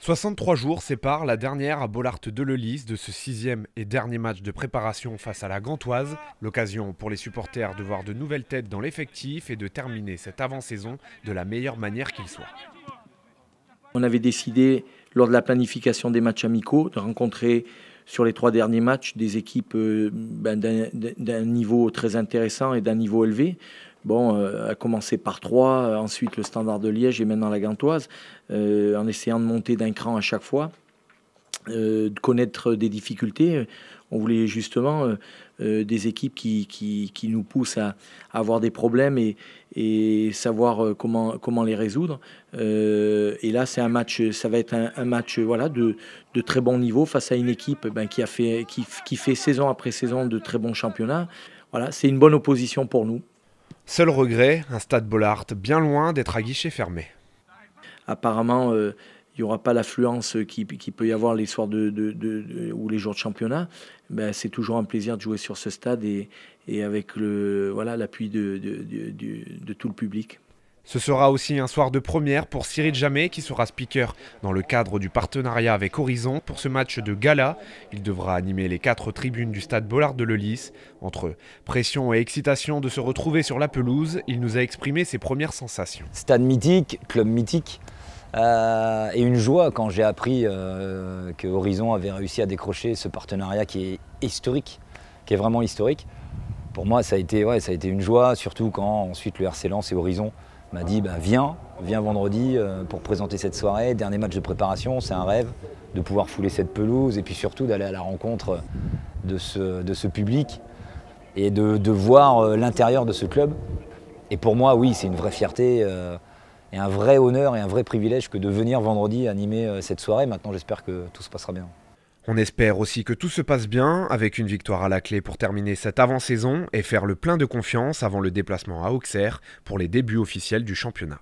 63 jours séparent la dernière à Bollaert-Delelis de ce 6e et dernier match de préparation face à la Gantoise. L'occasion pour les supporters de voir de nouvelles têtes dans l'effectif et de terminer cette avant-saison de la meilleure manière qu'il soit. On avait décidé, lors de la planification des matchs amicaux, de rencontrer sur les 3 derniers matchs des équipes d'un niveau très intéressant et d'un niveau élevé. À commencer par 3, ensuite le Standard de Liège et maintenant la Gantoise, en essayant de monter d'un cran à chaque fois, de connaître des difficultés. On voulait justement des équipes qui nous poussent à avoir des problèmes et savoir comment les résoudre. Et là, c'est un match, ça va être un match de très bon niveau face à une équipe qui fait saison après saison de très bons championnats. Voilà, c'est une bonne opposition pour nous. Seul regret, un stade Bollaert bien loin d'être à guichet fermé. Apparemment, il n'y aura pas l'affluence qui peut y avoir les soirs ou les jours de championnat. C'est toujours un plaisir de jouer sur ce stade et avec l'appui de tout le public. Ce sera aussi un soir de première pour Cyril Jamet qui sera speaker dans le cadre du partenariat avec Horizon pour ce match de gala. Il devra animer les 4 tribunes du stade Bollaert-Delelis. Entre pression et excitation de se retrouver sur la pelouse, il nous a exprimé ses premières sensations. Stade mythique, club mythique. Et une joie quand j'ai appris que Horizon avait réussi à décrocher ce partenariat qui est historique, qui est vraiment historique. Pour moi, ça a été une joie, surtout quand ensuite le RC Lens et Horizon m'a dit viens vendredi pour présenter cette soirée, dernier match de préparation, c'est un rêve de pouvoir fouler cette pelouse et puis surtout d'aller à la rencontre de ce public et de voir l'intérieur de ce club. Et pour moi, oui, c'est une vraie fierté et un vrai honneur et un vrai privilège que de venir vendredi animer cette soirée. Maintenant, j'espère que tout se passera bien. On espère aussi que tout se passe bien, avec une victoire à la clé pour terminer cette avant-saison et faire le plein de confiance avant le déplacement à Auxerre pour les débuts officiels du championnat.